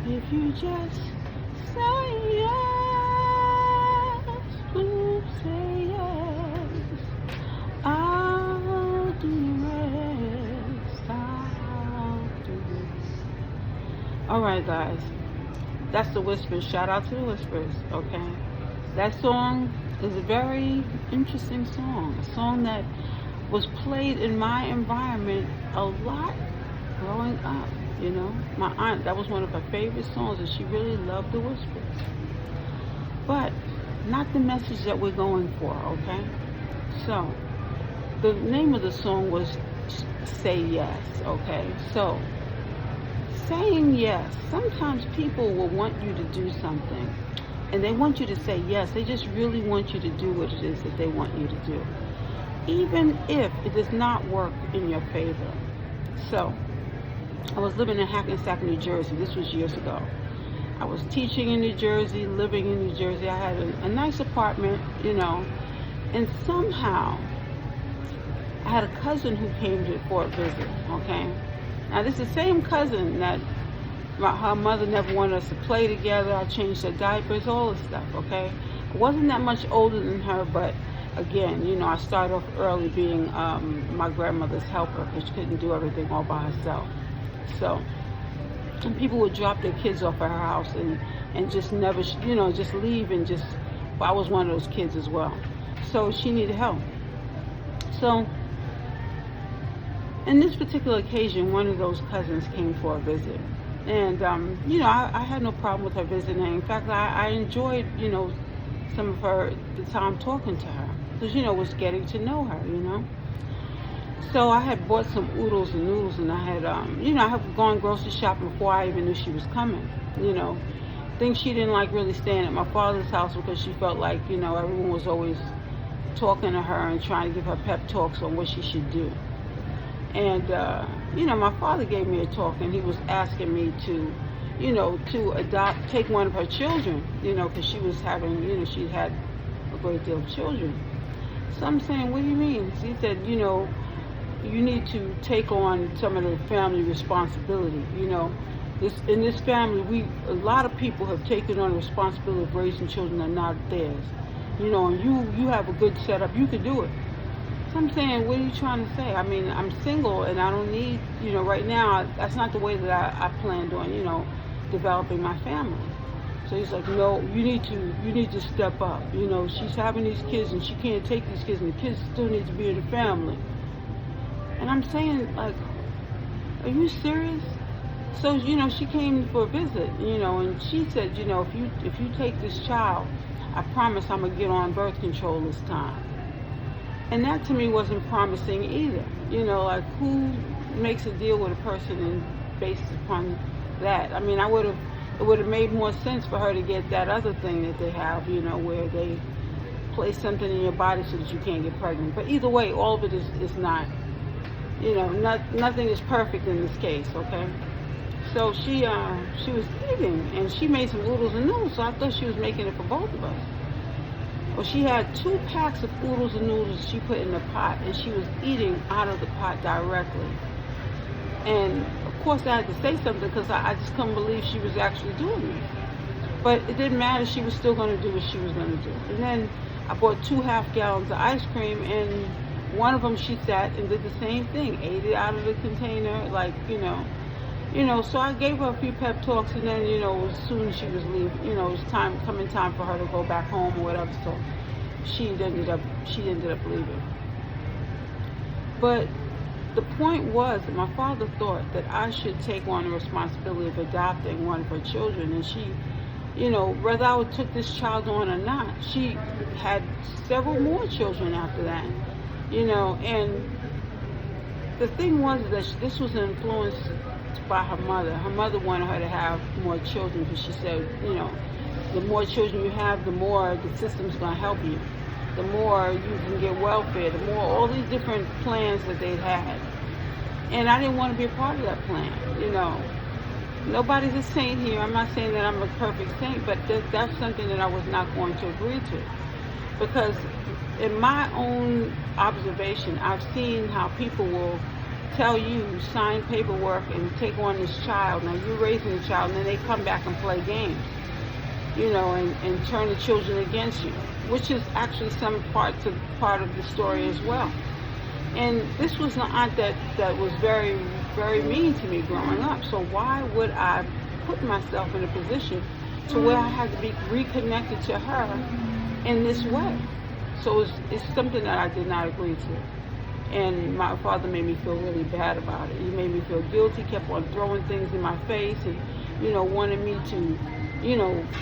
If you just say yes, please say yes. I'll do the rest. I'll do this. Alright, guys. That's the Whispers. Shout out to the Whispers, okay? That song is a very interesting song. A song that was played in my environment a lot growing up. You know, my aunt, that was one of her favorite songs, and she really loved the Whispers. But not the message that we're going for, okay? So, the name of the song was Say Yes, okay? So, saying yes, sometimes people will want you to do something, and they want you to say yes. They just really want you to do what it is that they want you to do, even if it does not work in your favor. So, I was living in Hackensack, New Jersey. This was years ago. I was teaching in New Jersey, living in New Jersey. I had a nice apartment, you know, and somehow I had a cousin who came for a visit, okay? Now, this is the same cousin that her mother never wanted us to play together. I changed her diapers, all this stuff, okay? I wasn't that much older than her, but again, you know, I started off early being my grandmother's helper because she couldn't do everything all by herself. So, and people would drop their kids off at her house and just never, you know, just leave and just, well, I was one of those kids as well. So she needed help. So, in this particular occasion, one of those cousins came for a visit. And, you know, I had no problem with her visiting. In fact, I enjoyed, you know, some of the time talking to her. Because, you know, it was getting to know her, you know. So I had bought some oodles and noodles, and I had, you know, I had gone grocery shopping before I even knew she was coming, you know. Things she didn't like really staying at my father's house because she felt like, you know, everyone was always talking to her and trying to give her pep talks on what she should do. And, you know, my father gave me a talk, and he was asking me to, you know, to take one of her children, you know, because she was having, you know, she had a great deal of children. So I'm saying, what do you mean? He said, you know, you need to take on some of the family responsibility. You know, in this family, a lot of people have taken on the responsibility of raising children that are not theirs. You know, and you have a good setup. You could do it. So I'm saying, what are you trying to say? I mean, I'm single and I don't need, you know, right now, that's not the way that I planned on, you know, developing my family. So he's like, no, you need to step up. You know, she's having these kids and she can't take these kids, and the kids still need to be in the family. And I'm saying, like, are you serious? So, you know, she came for a visit, you know, and she said, you know, if you take this child, I promise I'm going to get on birth control this time. And that to me wasn't promising either. You know, like, who makes a deal with a person and based upon that? I mean, it would have made more sense for her to get that other thing that they have, you know, where they place something in your body so that you can't get pregnant. But either way, all of it is not. You know, nothing is perfect in this case, okay? So she was eating, and she made some oodles and noodles, so I thought she was making it for both of us. Well, she had 2 packs of oodles and noodles she put in the pot, and she was eating out of the pot directly. And, of course, I had to say something because I just couldn't believe she was actually doing it. But it didn't matter. She was still going to do what she was going to do. And then I bought 2 half-gallons of ice cream, and one of them she sat and did the same thing, ate it out of the container, like, you know, so I gave her a few pep talks, and then, you know, as soon as she was leaving, you know, it was time for her to go back home or whatever, so she ended up leaving. But the point was that my father thought that I should take on the responsibility of adopting one of her children, and she, you know, whether I took this child on or not, she had several more children after that. You know, and the thing was that this was influenced by her mother. Her mother wanted her to have more children because she said, you know, the more children you have, the more the system's going to help you. The more you can get welfare, the more all these different plans that they had. And I didn't want to be a part of that plan, you know. Nobody's a saint here. I'm not saying that I'm a perfect saint, but that's something that I was not going to agree to. Because in my own observation, I've seen how people will tell you, sign paperwork and take on this child. Now you're raising the child, and then they come back and play games, and turn the children against you, which is actually some part of the story as well. And this was an aunt that was very, very mean to me growing up. So why would I put myself in a position to where I had to be reconnected to her in this way? So it's something that I did not agree to. And my father made me feel really bad about it. He made me feel guilty, kept on throwing things in my face, and, wanted me to,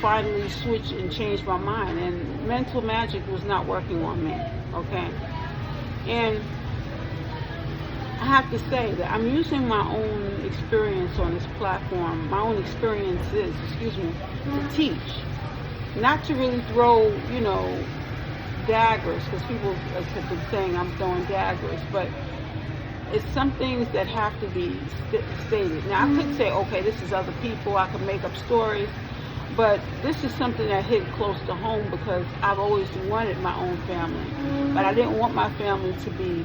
finally switch and change my mind. And mental magic was not working on me, okay? And I have to say that I'm using my own experience on this platform, my own experiences, to teach. Not to really throw, daggers, because people have been saying I'm throwing daggers, but it's some things that have to be stated. Now, I could say, okay, this is other people, I could make up stories, but this is something that hit close to home because I've always wanted my own family, but I didn't want my family to be,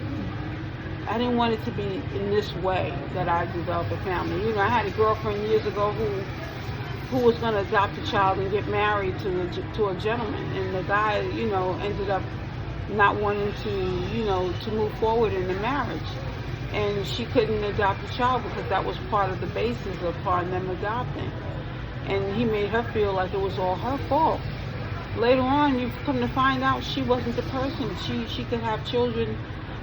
I didn't want it to be in this way that I developed a family. I had a girlfriend years ago who was going to adopt a child and get married to a gentleman, and the guy, ended up not wanting to move forward in the marriage, and she couldn't adopt a child because that was part of the basis upon them adopting, and he made her feel like it was all her fault. Later on, you come to find out she wasn't the person. She could have children,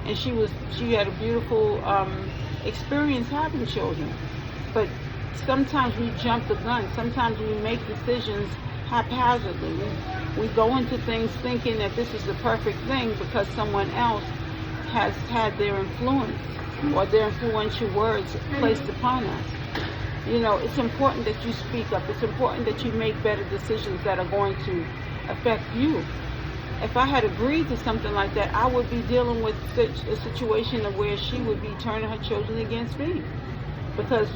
and she had a beautiful experience having children, but sometimes we jump the gun. Sometimes we make decisions haphazardly. We go into things thinking that this is the perfect thing because someone else has had their influence or their influential words placed upon us. It's important that you speak up. It's important that you make better decisions that are going to affect you. If I had agreed to something like that, I would be dealing with a situation of where she would be turning her children against me. Because,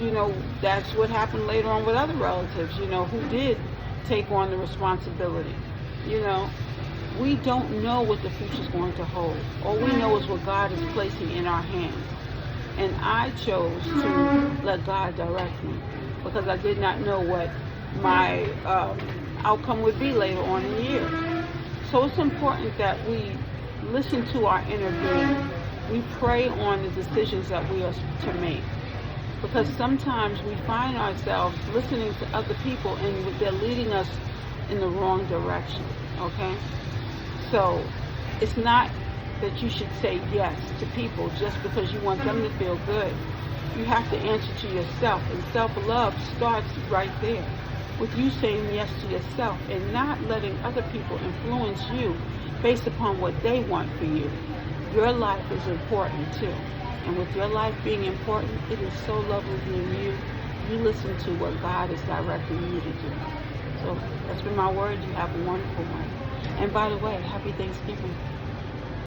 that's what happened later on with other relatives, who did take on the responsibility. We don't know what the future's going to hold. All we know is what God is placing in our hands. And I chose to let God direct me because I did not know what my outcome would be later on in years. So it's important that we listen to our inner being. We pray on the decisions that we are to make. Because sometimes we find ourselves listening to other people and they're leading us in the wrong direction, okay? So it's not that you should say yes to people just because you want them to feel good. You have to answer to yourself, and self-love starts right there with you saying yes to yourself and not letting other people influence you based upon what they want for you. Your life is important too. And with your life being important, it is so lovely being you. You listen to what God is directing you to do. So that's been my word. You have a wonderful one. And by the way, happy Thanksgiving.